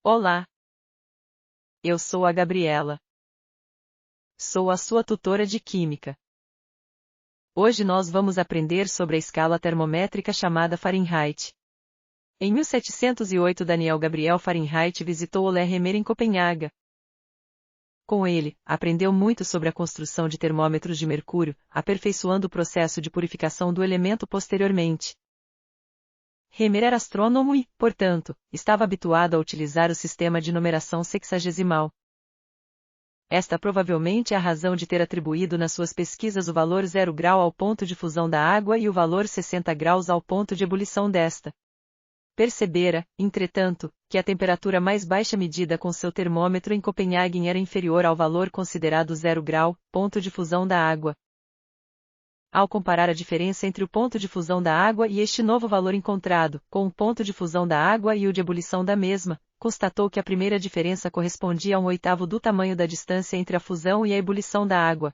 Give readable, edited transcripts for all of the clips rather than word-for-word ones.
Olá! Eu sou a Gabriela. Sou a sua tutora de Química. Hoje nós vamos aprender sobre a escala termométrica chamada Fahrenheit. Em 1708 Daniel Gabriel Fahrenheit visitou Ole Remer em Copenhaga. Com ele, aprendeu muito sobre a construção de termômetros de mercúrio, aperfeiçoando o processo de purificação do elemento posteriormente. Remer era astrônomo e, portanto, estava habituado a utilizar o sistema de numeração sexagesimal. Esta provavelmente é a razão de ter atribuído nas suas pesquisas o valor 0 grau ao ponto de fusão da água e o valor 60 graus ao ponto de ebulição desta. Percebera, entretanto, que a temperatura mais baixa medida com seu termômetro em Copenhague era inferior ao valor considerado 0 grau, ponto de fusão da água. Ao comparar a diferença entre o ponto de fusão da água e este novo valor encontrado, com o ponto de fusão da água e o de ebulição da mesma, constatou que a primeira diferença correspondia a 1/8 do tamanho da distância entre a fusão e a ebulição da água.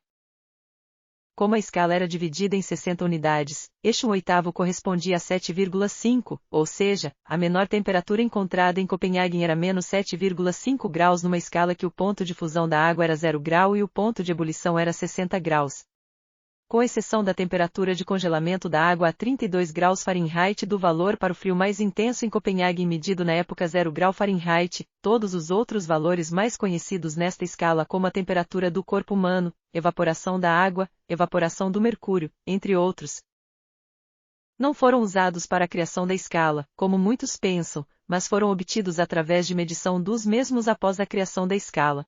Como a escala era dividida em 60 unidades, este 1/8 correspondia a 7,5, ou seja, a menor temperatura encontrada em Copenhague era menos 7,5 graus numa escala que o ponto de fusão da água era 0 grau e o ponto de ebulição era 60 graus. Com exceção da temperatura de congelamento da água a 32 graus Fahrenheit do valor para o frio mais intenso em Copenhague medido na época 0 grau Fahrenheit, todos os outros valores mais conhecidos nesta escala como a temperatura do corpo humano, evaporação da água, evaporação do mercúrio, entre outros, não foram usados para a criação da escala, como muitos pensam, mas foram obtidos através de medição dos mesmos após a criação da escala.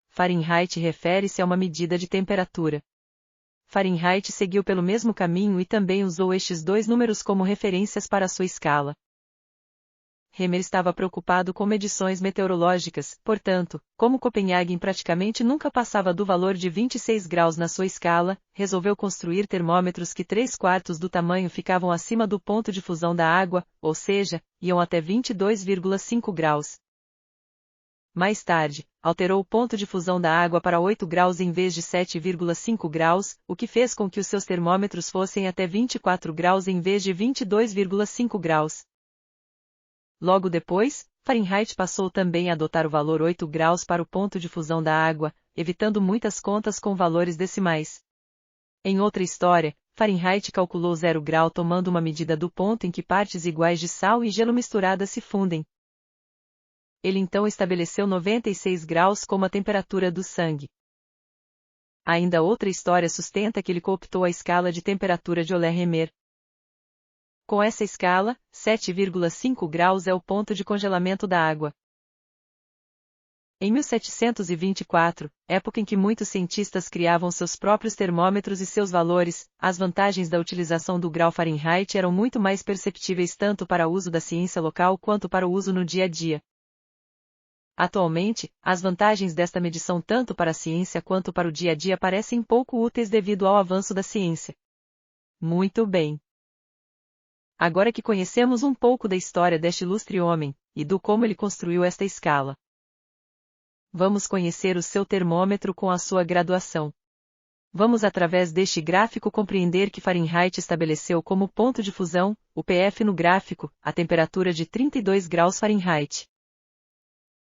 Fahrenheit refere-se a uma medida de temperatura. Fahrenheit seguiu pelo mesmo caminho e também usou estes dois números como referências para a sua escala. Remer estava preocupado com medições meteorológicas, portanto, como Copenhague praticamente nunca passava do valor de 26 graus na sua escala, resolveu construir termômetros que 3/4 do tamanho ficavam acima do ponto de fusão da água, ou seja, iam até 22,5 graus. Mais tarde, alterou o ponto de fusão da água para 8 graus em vez de 7,5 graus, o que fez com que os seus termômetros fossem até 24 graus em vez de 22,5 graus. Logo depois, Fahrenheit passou também a adotar o valor 8 graus para o ponto de fusão da água, evitando muitas contas com valores decimais. Em outra história, Fahrenheit calculou 0 grau tomando uma medida do ponto em que partes iguais de sal e gelo misturadas se fundem. Ele então estabeleceu 96 graus como a temperatura do sangue. Ainda outra história sustenta que ele cooptou a escala de temperatura de Ole Remer. Com essa escala, 7,5 graus é o ponto de congelamento da água. Em 1724, época em que muitos cientistas criavam seus próprios termômetros e seus valores, as vantagens da utilização do grau Fahrenheit eram muito mais perceptíveis tanto para o uso da ciência local quanto para o uso no dia a dia. Atualmente, as vantagens desta medição tanto para a ciência quanto para o dia a dia parecem pouco úteis devido ao avanço da ciência. Muito bem. Agora que conhecemos um pouco da história deste ilustre homem, e do como ele construiu esta escala, vamos conhecer o seu termômetro com a sua graduação. Vamos através deste gráfico compreender que Fahrenheit estabeleceu como ponto de fusão, o PF no gráfico, a temperatura de 32 graus Fahrenheit.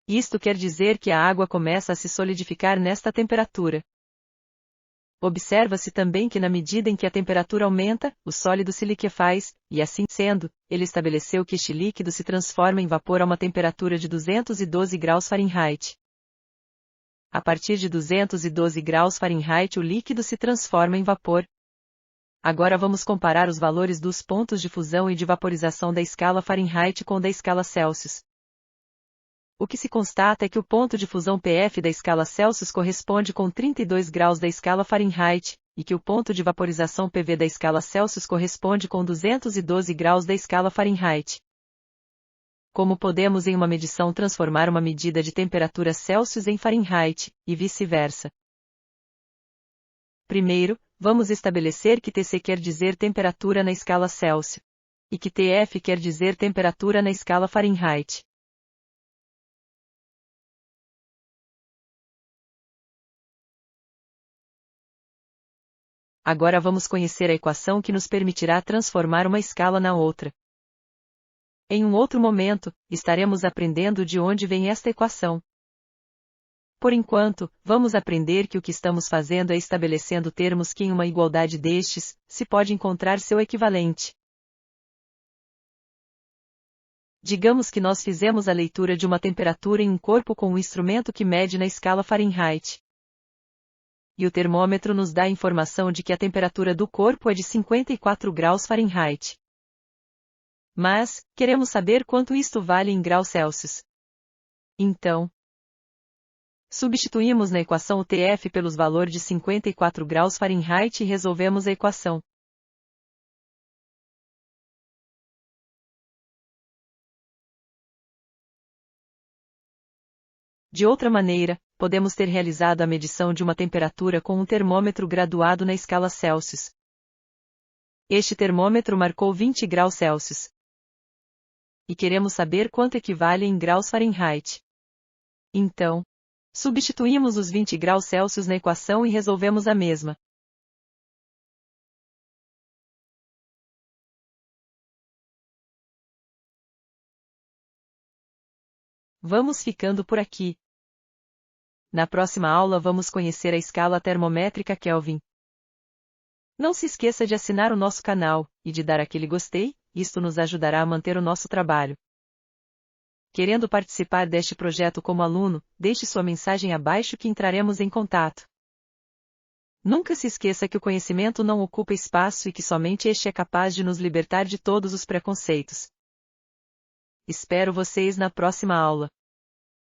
Isto quer dizer que a água começa a se solidificar nesta temperatura. Observa-se também que na medida em que a temperatura aumenta, o sólido se liquefaz, e assim sendo, ele estabeleceu que este líquido se transforma em vapor a uma temperatura de 212 graus Fahrenheit. A partir de 212 graus Fahrenheit o líquido se transforma em vapor. Agora vamos comparar os valores dos pontos de fusão e de vaporização da escala Fahrenheit com da escala Celsius. O que se constata é que o ponto de fusão PF da escala Celsius corresponde com 32 graus da escala Fahrenheit, e que o ponto de vaporização PV da escala Celsius corresponde com 212 graus da escala Fahrenheit. Como podemos em uma medição transformar uma medida de temperatura Celsius em Fahrenheit, e vice-versa? Primeiro, vamos estabelecer que Tc quer dizer temperatura na escala Celsius, e que Tf quer dizer temperatura na escala Fahrenheit. Agora vamos conhecer a equação que nos permitirá transformar uma escala na outra. Em um outro momento, estaremos aprendendo de onde vem esta equação. Por enquanto, vamos aprender que o que estamos fazendo é estabelecendo termos que em uma igualdade destes, se pode encontrar seu equivalente. Digamos que nós fizemos a leitura de uma temperatura em um corpo com um instrumento que mede na escala Fahrenheit. E o termômetro nos dá a informação de que a temperatura do corpo é de 54 graus Fahrenheit. Mas, queremos saber quanto isto vale em graus Celsius. Então, substituímos na equação o TF pelos valores de 54 graus Fahrenheit e resolvemos a equação. De outra maneira, podemos ter realizado a medição de uma temperatura com um termômetro graduado na escala Celsius. Este termômetro marcou 20 graus Celsius. E queremos saber quanto equivale em graus Fahrenheit. Então, substituímos os 20 graus Celsius na equação e resolvemos a mesma. Vamos ficando por aqui. Na próxima aula vamos conhecer a escala termométrica Kelvin. Não se esqueça de assinar o nosso canal, e de dar aquele gostei, isto nos ajudará a manter o nosso trabalho. Querendo participar deste projeto como aluno, deixe sua mensagem abaixo que entraremos em contato. Nunca se esqueça que o conhecimento não ocupa espaço e que somente este é capaz de nos libertar de todos os preconceitos. Espero vocês na próxima aula.